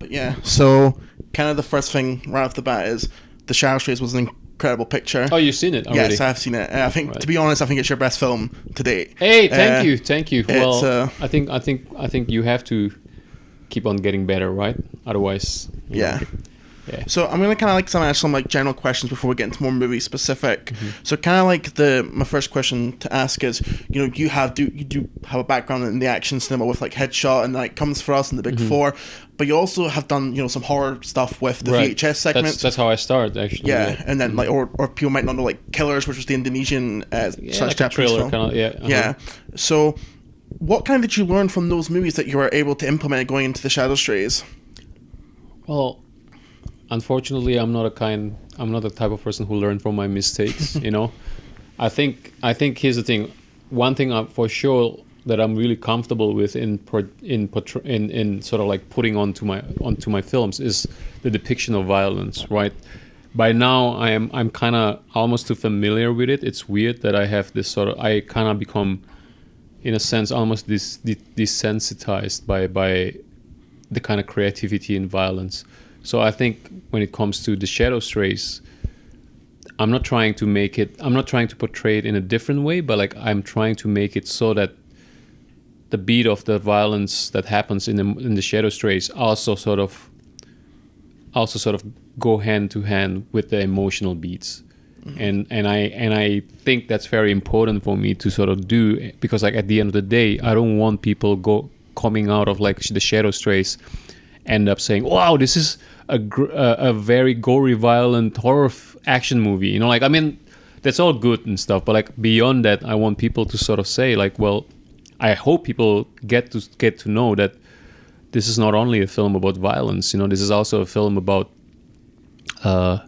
But yeah, so kind of the first thing right off the bat is The Shadow Strays was an incredible picture. Oh, you've seen it already? Yes, I have seen it. I think, to be honest, I think it's your best film to date. Hey, thank you. Well, I think you have to keep on getting better, right? Otherwise, yeah. So I'm gonna kind of ask some like general questions before we get into more movie specific. Mm-hmm. So kind of like my first question to ask is, you do have a background in the action cinema with like Headshot and like Comes For Us and The Big Four, but you also have done some horror stuff with the VHS segments. That's how I started actually. Yeah, and then like or people might not know like Killers, which was the Indonesian like Japanese film. Yeah. So what kind did you learn from those movies that you were able to implement going into The Shadow Strays? Well, unfortunately, I'm not the type of person who learned from my mistakes. I think here's the thing. One thing for sure that I'm really comfortable with in sort of like putting onto my films is the depiction of violence. Right. By now, I'm kind of almost too familiar with it. It's weird that I have this I kind of become, in a sense, almost desensitized by the kind of creativity in violence. So I think when it comes to The Shadow Strays, I'm not trying to portray it in a different way, but like I'm trying to make it so that the beat of the violence that happens in the Shadow Strays also sort of go hand to hand with the emotional beats. Mm-hmm. And I think that's very important for me to sort of do, because like at the end of the day, I don't want people coming out of like the Shadow Strays end up saying, wow, this is a very gory, violent horror action movie. I mean, that's all good and stuff, but like beyond that, I want people to sort of say like, well, I hope people get to know that this is not only a film about violence. This is also a film about a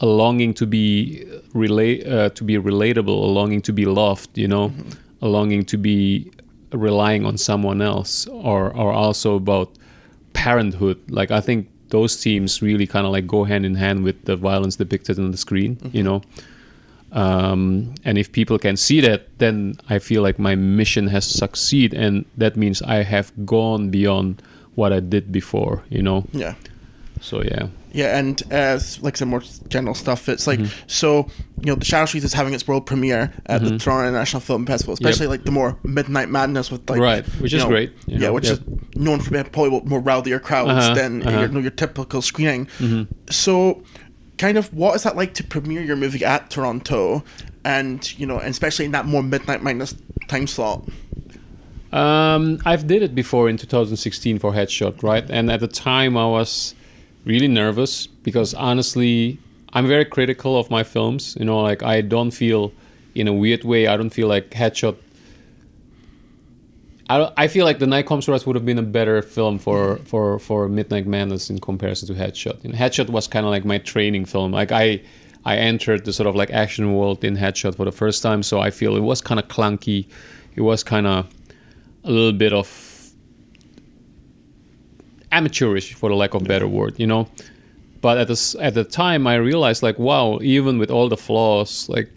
longing to be relatable, a longing to be loved, mm-hmm. a longing to be relying on someone else, or also about parenthood. Like I think those themes really kind of like go hand in hand with the violence depicted on the screen. Mm-hmm. And if people can see that, then I feel like my mission has succeeded, and that means I have gone beyond what I did before. Yeah. So yeah. Yeah, and like some more general stuff, it's like, so, The Shadow Strays is having its world premiere at the Toronto International Film Festival, especially like the more Midnight Madness with like... Right, which is great. Which is known for being probably more rowdier crowds than your typical screening. Mm-hmm. So, kind of, what is that like to premiere your movie at Toronto, and, and especially in that more Midnight Madness time slot? I've did it before in 2016 for Headshot, right? And at the time I was really nervous because honestly, I'm very critical of my films. Like I don't feel, in a weird way, I don't feel like Headshot. I feel like The Night Comes For Us would have been a better film for Midnight Madness in comparison to Headshot. Headshot was kind of like my training film. Like I entered the sort of like action world in Headshot for the first time, so I feel it was kind of clunky. It was kind of a little bit of amateurish, for the lack of a better word, But at the time, I realized like, wow, even with all the flaws, like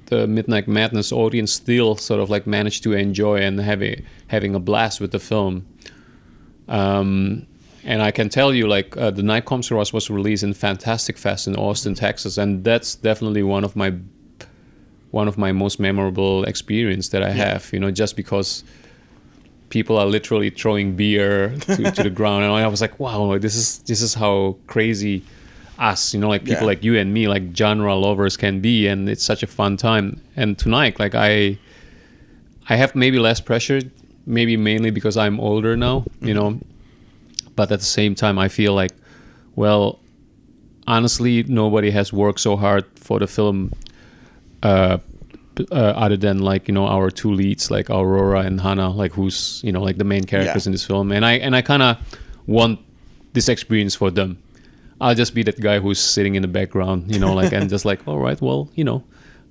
the Midnight Madness audience still sort of like managed to enjoy and having a blast with the film. And I can tell you, like, The Night Comes For Us was released in Fantastic Fest in Austin, Texas, and that's definitely one of my most memorable experience that I have. Just because people are literally throwing beer to the ground, and I was like, wow, this is how crazy us, like people like you and me, like genre lovers can be, and it's such a fun time. And tonight, like I have maybe less pressure, maybe mainly because I'm older now, but at the same time I feel like, well, honestly, nobody has worked so hard for the film other than like our two leads, like Aurora and Hana, like who's like the main characters in this film, and I kind of want this experience for them. I'll just be that guy who's sitting in the background, like, and just like, all right, well,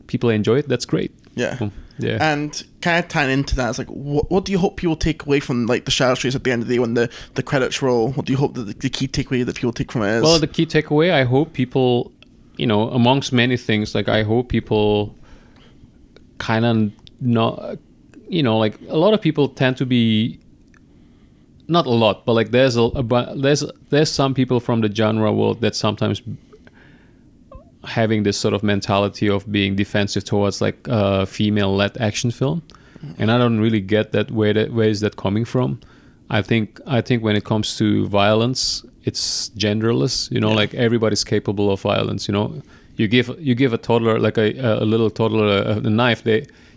people enjoy it, that's great. Yeah. And kind of tying into that, it's like, what do you hope people take away from like The Shadow Strays at the end of the day when the credits roll? What do you hope that the key takeaway that people take from it is? Well, the key takeaway, I hope people, amongst many things, like I hope people kind of not, like a lot of people tend to be not a lot, but like there's some people from the genre world that sometimes having this sort of mentality of being defensive towards like female-led action film, and I don't really get that. Where is that coming from? I think when it comes to violence, it's genderless. Like everybody's capable of violence. You give a toddler, like a little toddler, a knife,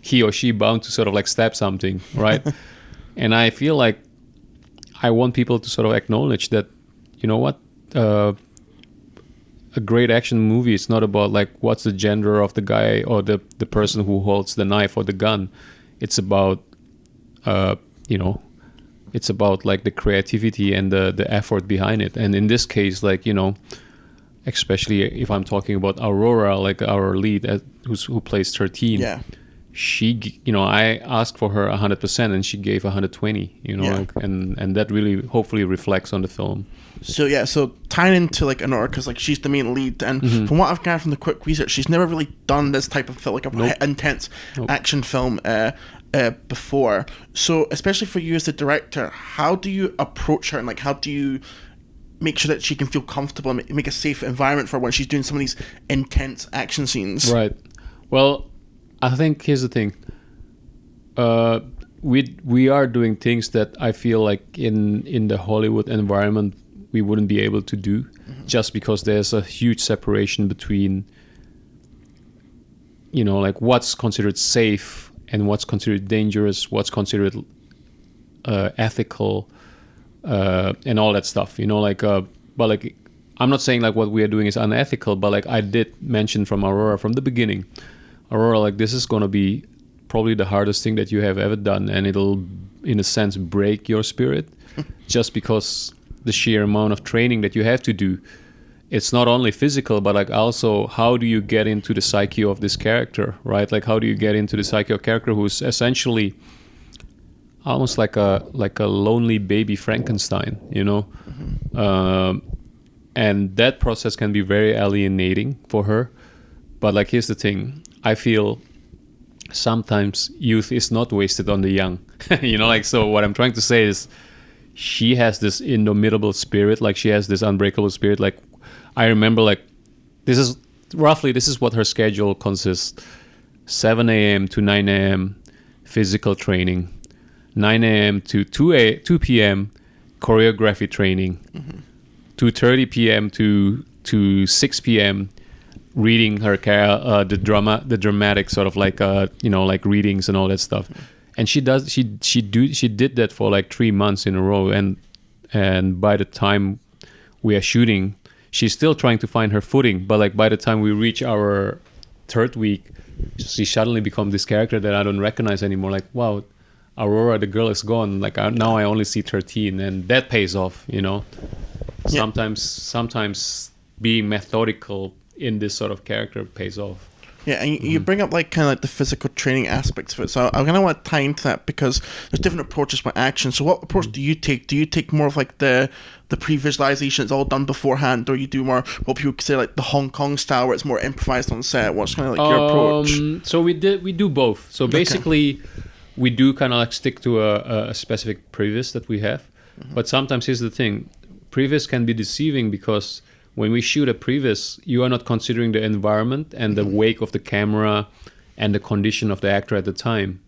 he or she bound to sort of like stab something, right? And I feel like I want people to sort of acknowledge that, a great action movie is not about like what's the gender of the guy or the person who holds the knife or the gun. It's about, it's about like the creativity and the effort behind it. And in this case, like, especially if I'm talking about Aurora, like our lead who plays 13. Yeah. She, I asked for her 100% and she gave 120, and that really hopefully reflects on the film. So tying into like Aurora, because like she's the main lead, and from what I've gathered from the quick research, she's never really done this type of film, like a intense action film before. So especially for you as the director, how do you approach her, and like how do you make sure that she can feel comfortable and make a safe environment for when she's doing some of these intense action scenes? Right. Well, I think here's the thing. We are doing things that I feel like in the Hollywood environment we wouldn't be able to do, just because there's a huge separation between, like what's considered safe and what's considered dangerous, what's considered ethical, and all that stuff. But like I'm not saying like what we are doing is unethical, but like I did mention from Aurora from the beginning. Aurora, like this is going to be probably the hardest thing that you have ever done, and it'll, in a sense, break your spirit just because the sheer amount of training that you have to do. It's not only physical, but like also how do you get into the psyche of this character, right? Like how do you get into the psyche of a character who's essentially almost like a lonely baby Frankenstein, and that process can be very alienating for her. But like here's the thing. I feel sometimes youth is not wasted on the young. So what I'm trying to say is she has this indomitable spirit, like she has this unbreakable spirit. Like I remember, like this is what her schedule consists: 7 a.m. to 9 a.m. physical training, 9 a.m. to 2 p.m. choreography training, 2:30 p.m. to 6 p.m. reading her the dramatic sort of like like readings and all that stuff. And she did that for like 3 months in a row, and by the time we are shooting, she's still trying to find her footing, but like by the time we reach our 3rd week, she suddenly becomes this character that I don't recognize anymore. Like, wow, Aurora, the girl, is gone. Like now I only see 13, and that pays off. Sometimes being methodical in this sort of character pays off. Yeah, and you bring up like kind of like the physical training aspects of it. So I kind of want to tie into that because there's different approaches with action. So what approach do you take? Do you take more of like the pre-visualization, it's all done beforehand, or you do more what people could say like the Hong Kong style where it's more improvised on set? What's kind of like your approach? So we do both. So basically, we do kind of like stick to a specific previs that we have. But sometimes here's the thing: previs can be deceiving because when we shoot a previs, you are not considering the environment and the wake of the camera and the condition of the actor at the time,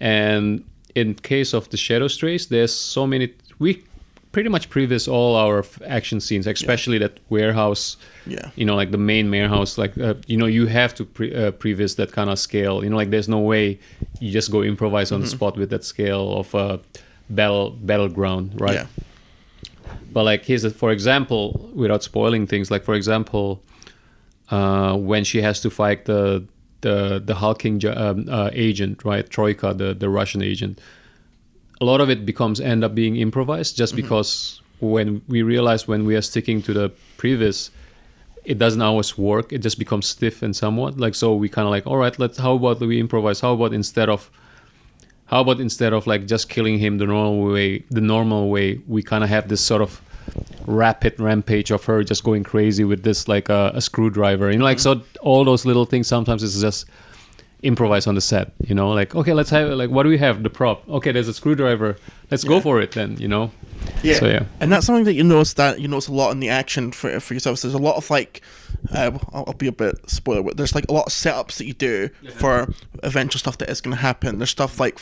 And in case of the Shadow Strays, there's so many. We pretty much previs all our action scenes, especially that warehouse. Yeah. Like the main warehouse, like you have to previs that kind of scale. Like there's no way you just go improvise on the spot with that scale of battleground, right? Yeah. But like for example, without spoiling things, like for example, when she has to fight the hulking agent, right, Troika, the Russian agent, a lot of it end up being improvised just because when we realize when we are sticking to the previs, it doesn't always work. It just becomes stiff and somewhat like, so we kind of like, all right, how about we improvise? How about instead of like just killing him the normal way, we kind of have this sort of rapid rampage of her just going crazy with this like a screwdriver, so all those little things sometimes improvise on the set, you know, like, okay, let's have, like, what do we have? The prop. Okay, there's a screwdriver. Let's go for it then, you know? Yeah. So, yeah. And that's something that you notice a lot in the action for yourself. So there's a lot of like, I'll be a bit spoiler, but there's like a lot of setups that you do for eventual stuff that is going to happen. There's stuff like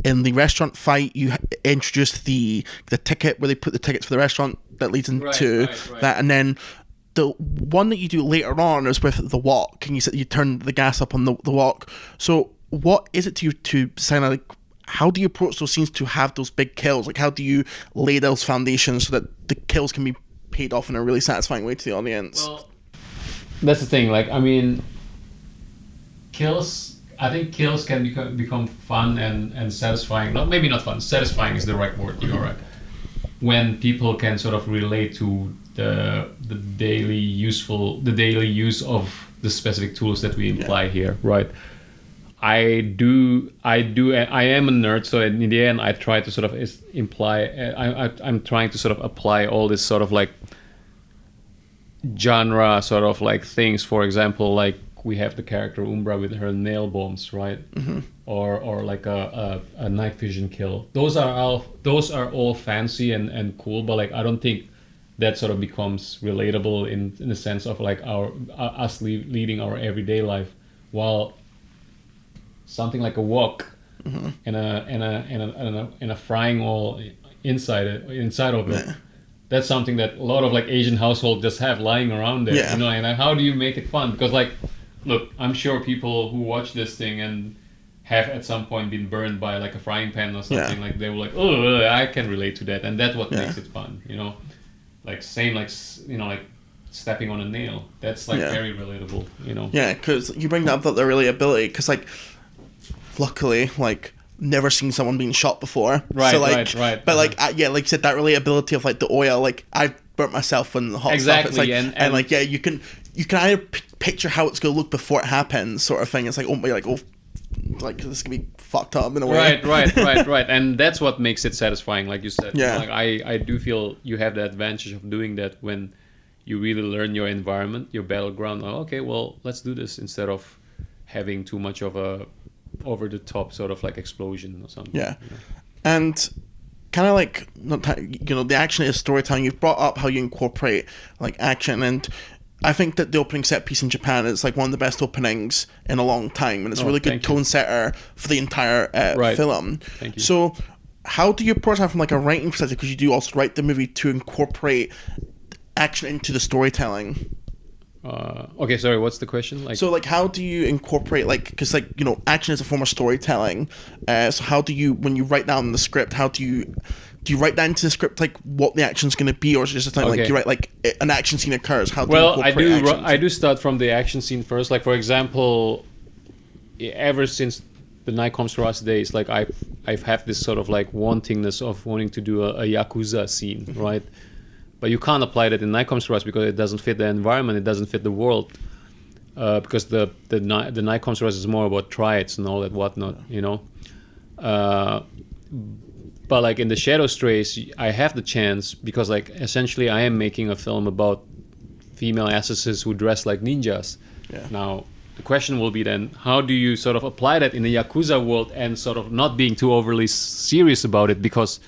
in the restaurant fight, you introduce the ticket where they put the tickets for the restaurant that leads into that. And then the one that you do later on is with the walk, and you said you turn the gas up on the walk. So what is it to you to sign like, how do you approach those scenes to have those big kills? Like, how do you lay those foundations so that the kills can be paid off in a really satisfying way to the audience? Well, that's the thing. Like, I mean, I think kills can become fun and satisfying. Maybe not fun. Satisfying is the right word. You're right. When people can sort of relate to the daily use of the specific tools that we imply here, right? I am a nerd, so in the end I try to sort of I'm trying to sort of apply all this sort of like genre sort of like things. For example, like we have the character Umbra with her nail bombs, right? Or like a night vision kill. Those are all fancy and cool, but like I don't think that sort of becomes relatable in the sense of like us leading our everyday life, while something like a wok and a frying oil inside of it. That's something that a lot of like Asian households just have lying around there, you know. And how do you make it fun? Because like, look, I'm sure people who watch this thing and have at some point been burned by like a frying pan or something, like they were like, oh, I can relate to that, and that's what makes it fun, you know. Like same, like, you know, like stepping on a nail. That's like very relatable, you know. Yeah, because you bring up the relatability, because like, luckily, like, never seen someone being shot before. Right, so, like, right. But like, like you said, that relatability of like the oil, like I've burnt myself in the hot stuff. It's like, and like, you can either picture how it's gonna look before it happens, sort of thing. It's like, like this can be fucked up in a way. Right. And that's what makes it satisfying, like you said. Yeah. Like I do feel you have the advantage of doing that when you really learn your environment, your battleground. Oh, okay, well, let's do this instead of having too much of a over the top sort of like explosion or something. Yeah. You know? And kind of like, the action is storytelling. You've brought up how you incorporate like action, and I think that the opening set piece in Japan is like one of the best openings in a long time, and it's a really good tone setter for the entire film. Thank you. So how do you approach that from like a writing perspective? Because you do also write the movie to incorporate action into the storytelling. Okay, sorry, what's the question? Like, so like, how do you incorporate, like, because like, action is a form of storytelling, so how do you, when you write down the script, how do you write that into the script, like what the action's going to be, or is it just like you write like an action scene occurs? How do you incorporate action? I do start from the action scene first. Like, for example, ever since the Night Comes for Us days, like I've had this sort of like wanting to do a Yakuza scene, right? But you can't apply that in Night Comes for Us because it doesn't fit the environment, it doesn't fit the world. Because the Night Comes for Us is more about triads and all that whatnot, you know. But like in the Shadow Strays, I have the chance because like essentially I am making a film about female assassins who dress like ninjas. Yeah. Now the question will be then, how do you sort of apply that in the Yakuza world and sort of not being too overly serious about it, because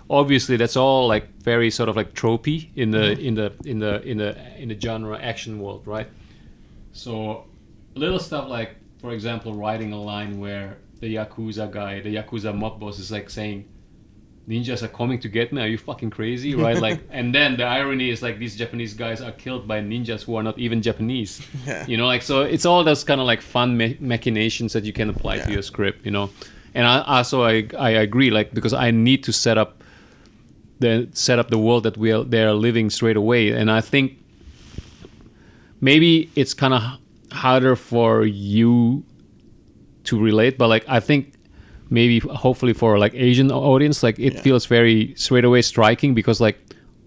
obviously that's all like very sort of like tropey in the genre action world, right? So little stuff like, for example, writing a line where the Yakuza mob boss is like saying, "Ninjas are coming to get me. Are you fucking crazy?" Right? Like, and then the irony is like these Japanese guys are killed by ninjas who are not even Japanese. Yeah. You know, like, so it's all those kind of like fun machinations that you can apply to your script. You know, and I agree, like, because I need to set up the world that they're living straight away, and I think maybe it's kind of harder for you to relate, but like I think maybe hopefully for like Asian audience, like it feels very straight away striking, because like,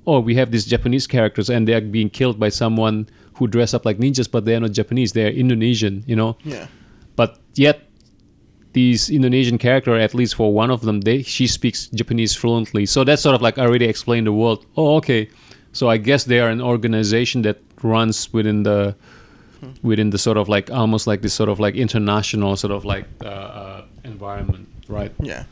oh, we have these Japanese characters and they're being killed by someone who dress up like ninjas, but they're not Japanese, they're Indonesian, you know. Yeah. But yet these Indonesian character, at least for one of them, she speaks Japanese fluently. So that's sort of like already explained the world. Oh, okay. So I guess they are an organization that runs within the within the sort of like almost like this sort of like international sort of like environment, right? Yeah.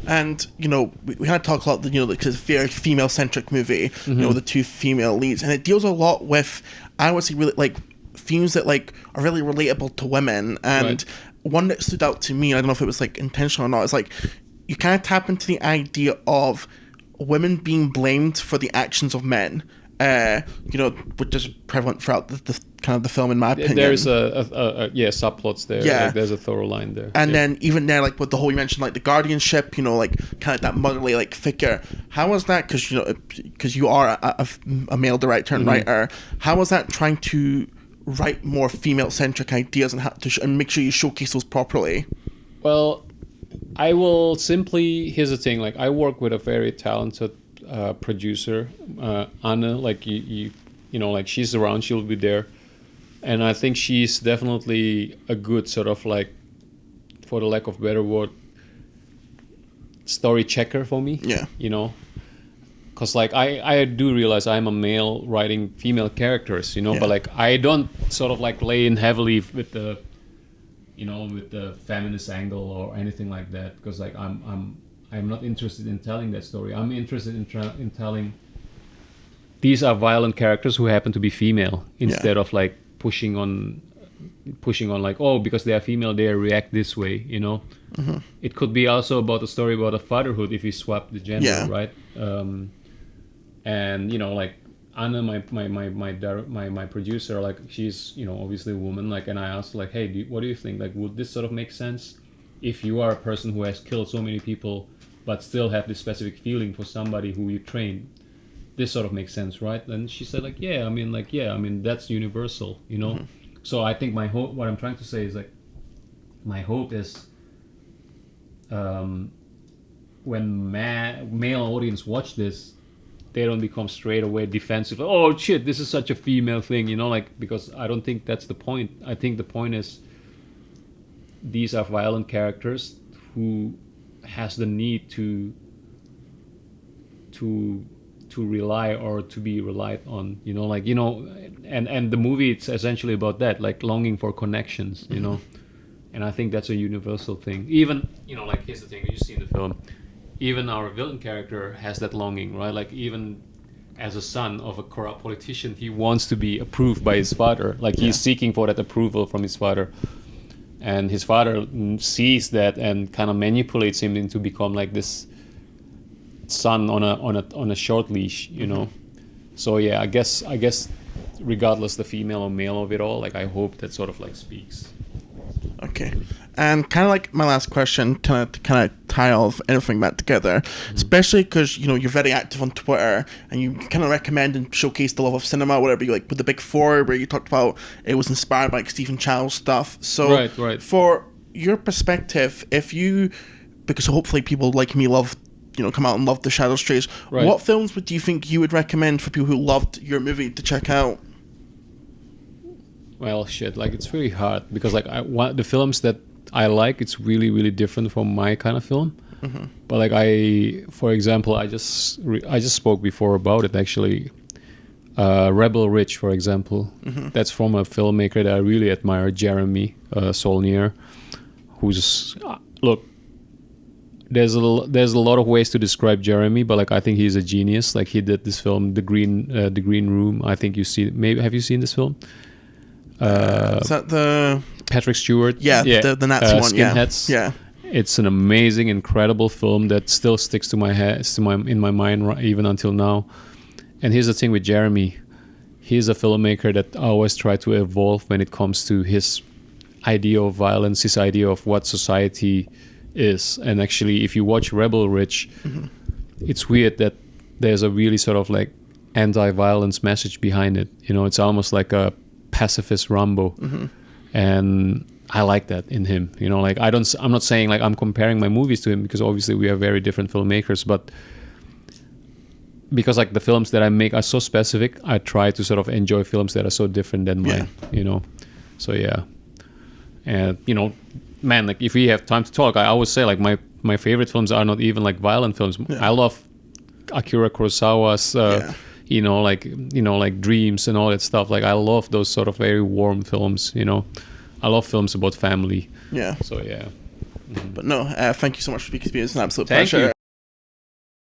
And we had to talk a lot, because it's a very female-centric movie. The two female leads, and it deals a lot with, I would say, really like themes that like are really relatable to women. And one that stood out to me, I don't know if it was like intentional or not, is like you kind of tap into the idea of women being blamed for the actions of men. Which is prevalent throughout the kind of the film, in my opinion. There's subplots there. Yeah, like there's a thorough line there. And then even there, like with the whole, you mentioned like the guardianship, like kind of that motherly like figure. How was that? Because you are a male director and writer. How was that trying to write more female-centric ideas and how to and make sure you showcase those properly? Well, I will simply. Here's the thing. Like I work with a very talented producer, Anna, like like she's around, she'll be there, and I think she's definitely a good sort of like, for the lack of a better word, story checker for me. Because like I do realize I'm a male writing female characters, but like I don't sort of like lay in heavily with the with the feminist angle or anything like that, because like I'm not interested in telling that story. I'm interested in telling these are violent characters who happen to be female, instead of like pushing on like, oh, because they are female they react this way. It could be also about a story about a fatherhood if you swap the gender, right? And like Anna, my producer, like she's obviously a woman, like, and I asked like, hey, what do you think? Like, would this sort of make sense if you are a person who has killed so many people but still have this specific feeling for somebody who you train? This sort of makes sense, right? And she said like, I mean that's universal, So I think my hope, what I'm trying to say is like, my hope is when male audience watch this, they don't become straight away defensive. Oh shit, this is such a female thing, like, because I don't think that's the point. I think the point is these are violent characters who has the need to rely or to be relied on, and the movie, it's essentially about that, like longing for connections, and I think that's a universal thing. Even like, here's the thing, you see in the film, even our villain character has that longing, right? Like, even as a son of a corrupt politician, he wants to be approved by his father, like he's seeking for that approval from his father. And his father sees that and kind of manipulates him into become like this son on a short leash, So yeah, I guess regardless the female or male of it all, like I hope that sort of like speaks. Okay. And kind of like my last question, to kind of tie all of everything back together, especially because you're very active on Twitter and you kind of recommend and showcase the love of cinema, whatever you like, with the Big Four, where you talked about it was inspired by like Stephen Chow's stuff. So right. For your perspective, because hopefully people like me come out and love The Shadow Strays, what films would you think you would recommend for people who loved your movie to check out? Well, shit, like it's really hard because like the films that I like, it's really, really different from my kind of film. But like for example, I just spoke before about it actually. Rebel Ridge, for example, that's from a filmmaker that I really admire, Jeremy Saulnier, who's look. There's a lot of ways to describe Jeremy, but like I think he's a genius. Like he did this film, The Green Room. I think you see. Maybe have you seen this film? Is that the Patrick Stewart? Yeah. The Nazi one. Skinheads. Yeah. It's an amazing, incredible film that still sticks to my head, in my mind even until now. And here's the thing with Jeremy, he's a filmmaker that always tries to evolve when it comes to his idea of violence, his idea of what society is. And actually, if you watch Rebel Ridge, it's weird that there's a really sort of like anti-violence message behind it. It's almost like a pacifist Rambo, and I like that in him. Like I'm not saying like I'm comparing my movies to him, because obviously we are very different filmmakers, but because like the films that I make are so specific, I try to sort of enjoy films that are so different than mine. So yeah, and man, like if we have time to talk, I always say like my favorite films are not even like violent films. I love Akira Kurosawa's like dreams and all that stuff. Like I love those sort of very warm films. I love films about family. Yeah. So yeah. But no, thank you so much for speaking to me. It's an absolute Thank pleasure. you.